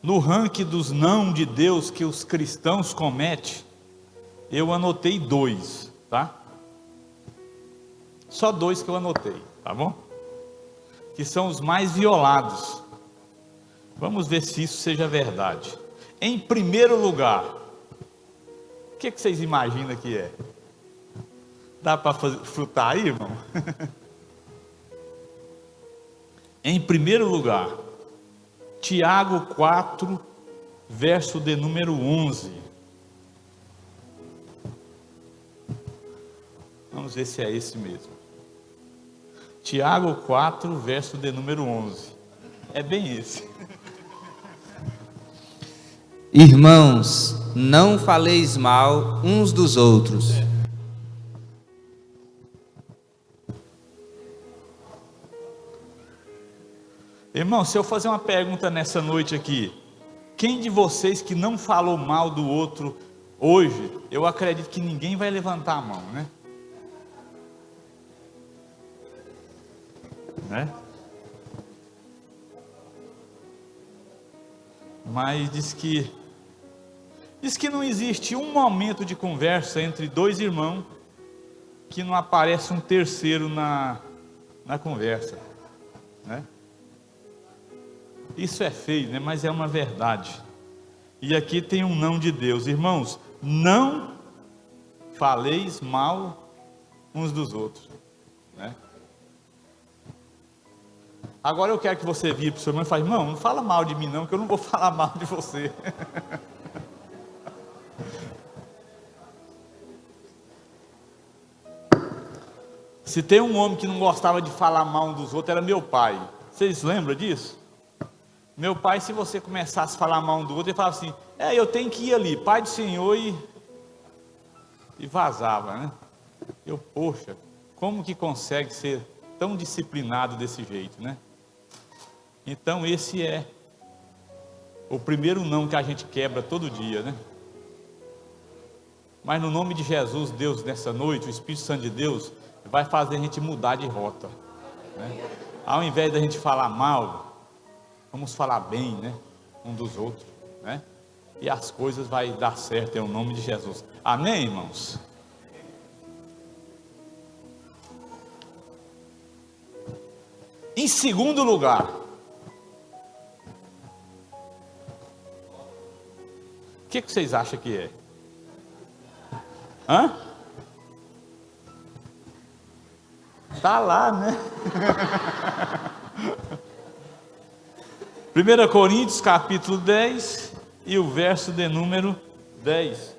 No ranking dos não de Deus que os cristãos cometem, eu anotei 2, tá? Só 2 que eu anotei, tá bom? Que são os mais violados. Vamos ver se isso seja verdade. Em primeiro lugar, o que vocês imaginam que é? Dá para frutar aí, irmão? Em primeiro lugar, Tiago 4, verso de número 11. Vamos ver se é esse mesmo. Tiago 4, verso de número 11. É bem esse. Irmãos, não faleis mal uns dos outros. Irmão, se eu fazer uma pergunta nessa noite aqui, quem de vocês que não falou mal do outro hoje, eu acredito que ninguém vai levantar a mão, né? Mas diz que não existe um momento de conversa entre 2 irmãos que não aparece um terceiro na conversa, né? Isso é feio, né? Mas é uma verdade. E aqui tem um não de Deus. Irmãos, não faleis mal uns dos outros, né? Agora eu quero que você vire para o seu irmão e fale: irmão, não fala mal de mim não, que eu não vou falar mal de você. Se tem um homem que não gostava de falar mal um dos outros, era meu pai. Vocês lembram disso? Meu pai, se você começasse a falar mal um do outro, ele falava assim: eu tenho que ir ali, Pai do Senhor, e vazava, né? Poxa, como que consegue ser tão disciplinado desse jeito, né? Então esse é o primeiro não que a gente quebra todo dia, né? Mas no nome de Jesus, Deus, nessa noite, o Espírito Santo de Deus vai fazer a gente mudar de rota, né? Ao invés da gente falar mal, vamos falar bem, né? Um dos outros, né? E as coisas vai dar certo, em nome de Jesus. Amém, irmãos? Em segundo lugar, o que vocês acham que é? Hã? Tá lá, né? 1 Coríntios capítulo 10 e o verso de número 10.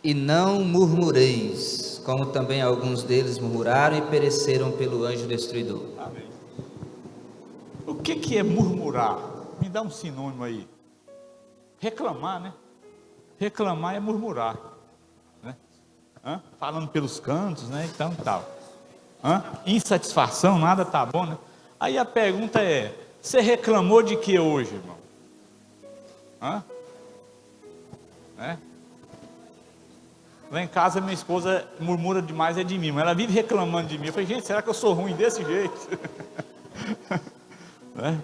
E não murmureis, como também alguns deles murmuraram e pereceram pelo anjo destruidor. Amém. O que é murmurar? Me dá um sinônimo aí. Reclamar, né? Reclamar é murmurar, né? Falando pelos cantos, né? Então tal. Insatisfação, nada tá bom, né? Aí a pergunta é: você reclamou de que hoje, irmão? Né? Lá em casa minha esposa murmura demais de mim, mas ela vive reclamando de mim. Eu falei: gente, será que eu sou ruim desse jeito? Né?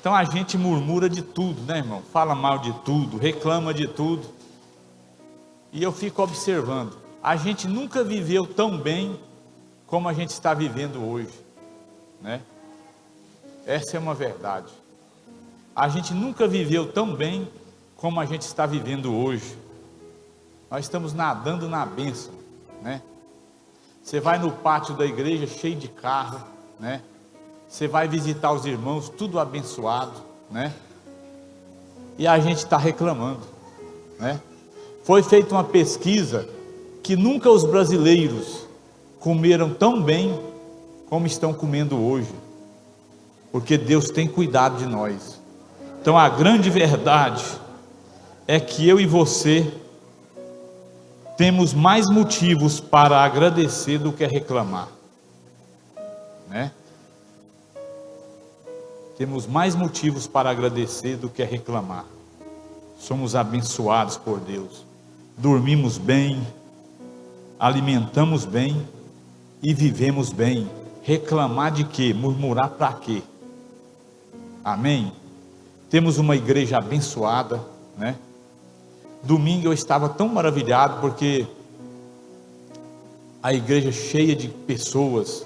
Então a gente murmura de tudo, né, irmão? Fala mal de tudo, reclama de tudo. E eu fico observando, a gente nunca viveu tão bem como a gente está vivendo hoje, né? Essa é uma verdade. A gente nunca viveu tão bem como a gente está vivendo hoje. Nós estamos nadando na bênção, né? Você vai no pátio da igreja cheio de carro, né? Você vai visitar os irmãos, tudo abençoado, né? E a gente está reclamando, né? Foi feita uma pesquisa que nunca os brasileiros comeram tão bem como estão comendo hoje, porque Deus tem cuidado de nós. Então a grande verdade é que eu e você temos mais motivos para agradecer do que reclamar, né? Temos mais motivos para agradecer do que reclamar. somos abençoados por Deus, dormimos bem, alimentamos bem e vivemos bem. Reclamar de quê? Murmurar para quê? Amém? Temos uma igreja abençoada, né? Domingo eu estava tão maravilhado porque a igreja cheia de pessoas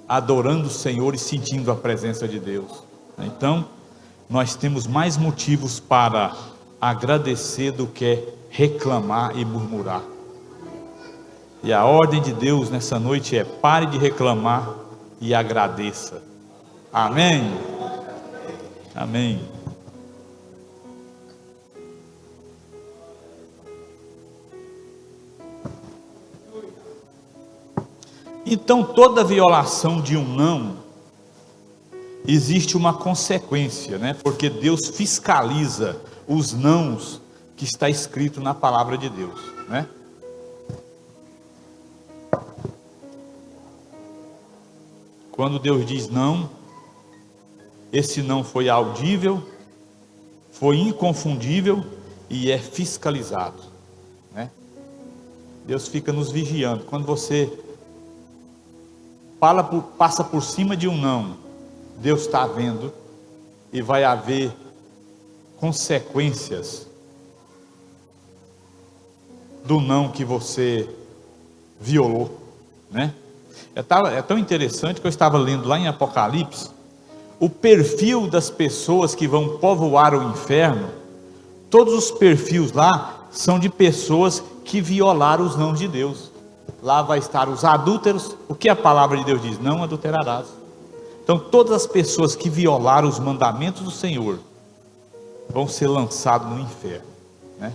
adorando o Senhor e sentindo a presença de Deus. Então, nós temos mais motivos para agradecer do que reclamar e murmurar. E a ordem de Deus nessa noite é: pare de reclamar e agradeça. Amém? Amém. Então, toda violação de um não, existe uma consequência, né? Porque Deus fiscaliza os nãos que está escrito na palavra de Deus, né? Quando Deus diz não, esse não foi audível, foi inconfundível e é fiscalizado, né? Deus fica nos vigiando. Quando você passa por cima de um não, Deus está vendo e vai haver consequências do não que você violou, né? É tão interessante que eu estava lendo lá em Apocalipse, o perfil das pessoas que vão povoar o inferno. Todos os perfis lá são de pessoas que violaram os nãos de Deus. Lá vai estar os adúlteros. O que a palavra de Deus diz? Não adulterarás. Então todas as pessoas que violaram os mandamentos do Senhor vão ser lançados no inferno, né?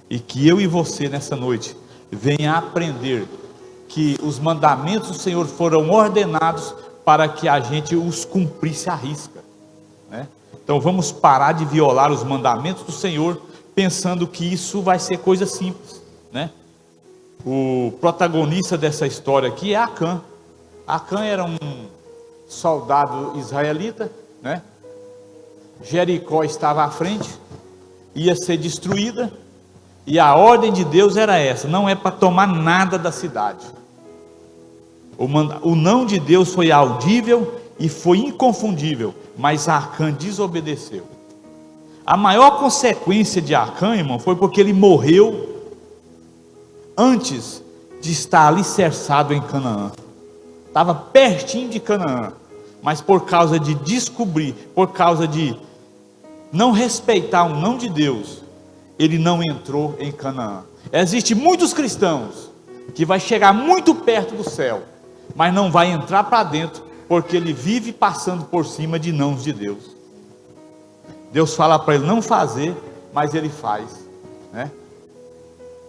E que eu e você nessa noite venha aprender que os mandamentos do Senhor foram ordenados para que a gente os cumprisse à risca, né? Então vamos parar de violar os mandamentos do Senhor pensando que isso vai ser coisa simples, né? O protagonista dessa história aqui é Acã. Acã era um soldado israelita, né? Jericó estava à frente, ia ser destruída, e a ordem de Deus era essa: não é para tomar nada da cidade. O não de Deus foi audível e foi inconfundível, mas Acã desobedeceu. A maior consequência de Acã, irmão, foi porque ele morreu antes de estar alicerçado em Canaã. Estava pertinho de Canaã, mas por causa de descobrir, por causa de não respeitar o não de Deus, ele não entrou em Canaã. Existem muitos cristãos que vai chegar muito perto do céu, mas não vai entrar para dentro, porque ele vive passando por cima de nãos de Deus. Deus fala para ele não fazer, mas ele faz, né?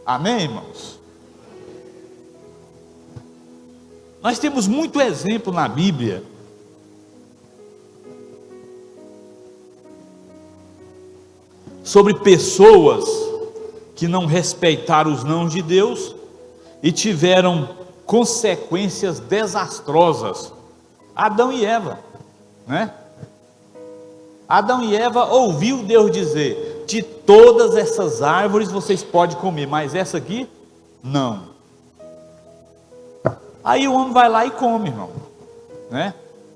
Amém, irmãos? Nós temos muito exemplo na Bíblia sobre pessoas que não respeitaram os nãos de Deus e tiveram consequências desastrosas. Adão e Eva, né? Adão e Eva ouviu Deus dizer: de todas essas árvores vocês podem comer, mas essa aqui, não. Aí o homem vai lá e come, irmão, né?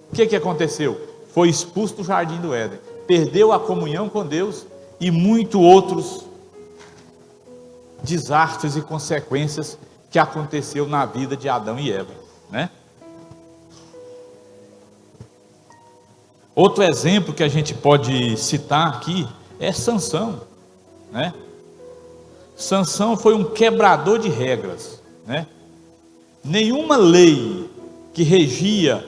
O que aconteceu? Foi expulso do jardim do Éden, perdeu a comunhão com Deus e muitos outros desastres e consequências que aconteceu na vida de Adão e Eva, né? Outro exemplo que a gente pode citar aqui é Sansão, né? Sansão foi um quebrador de regras, né? Nenhuma lei que regia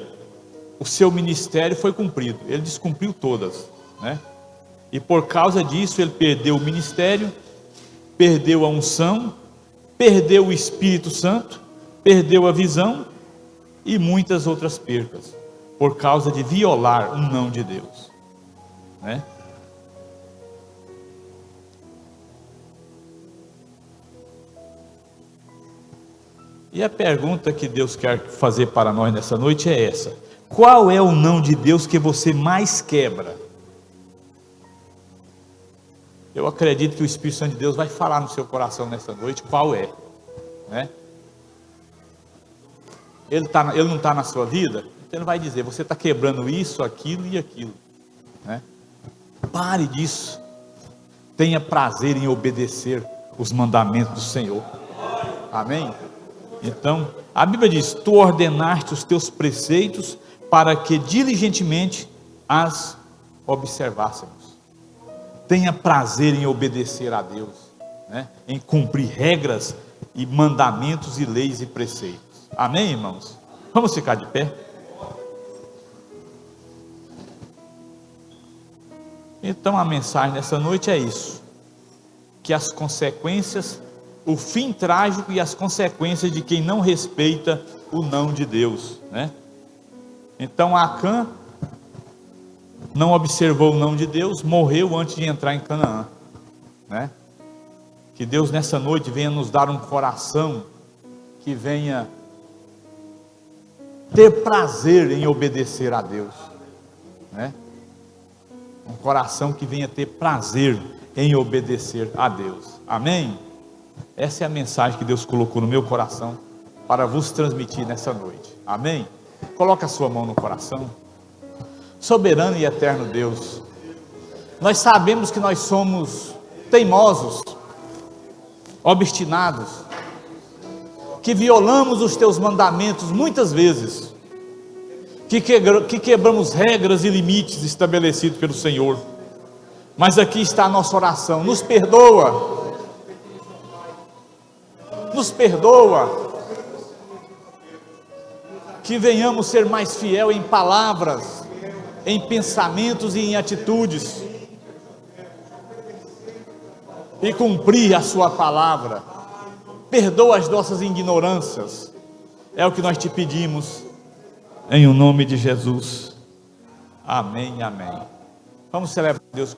o seu ministério foi cumprido, ele descumpriu todas, né? E por causa disso ele perdeu o ministério, perdeu a unção, perdeu o Espírito Santo, perdeu a visão e muitas outras percas, por causa de violar um não de Deus, né? E a pergunta que Deus quer fazer para nós nessa noite é essa: qual é o não de Deus que você mais quebra? Eu acredito que o Espírito Santo de Deus vai falar no seu coração nessa noite qual é, né? Ele não está na sua vida, então ele vai dizer: você está quebrando isso, aquilo e aquilo, né? Pare disso, tenha prazer em obedecer os mandamentos do Senhor, amém? Então, a Bíblia diz: tu ordenaste os teus preceitos para que diligentemente as observássemos. Tenha prazer em obedecer a Deus, né? Em cumprir regras e mandamentos e leis e preceitos. Amém, irmãos? Vamos ficar de pé? Então a mensagem dessa noite é isso: que as consequências, o fim trágico e as consequências de quem não respeita o não de Deus, né? Então Acã não observou o não de Deus, morreu antes de entrar em Canaã, né? Que Deus nessa noite venha nos dar um coração que venha ter prazer em obedecer a Deus, né? Um coração que venha ter prazer em obedecer a Deus, amém? Essa é a mensagem que Deus colocou no meu coração para vos transmitir nessa noite, amém? Coloca a sua mão no coração. Soberano e eterno Deus, nós sabemos que nós somos teimosos, obstinados, que violamos os teus mandamentos muitas vezes, que quebramos regras e limites estabelecidos pelo Senhor. Mas aqui está a nossa oração: nos perdoa, que venhamos ser mais fiel em palavras, em pensamentos e em atitudes, e cumprir a sua palavra. Perdoa as nossas ignorâncias, é o que nós te pedimos, em o nome de Jesus, amém, amém. Vamos celebrar Deus.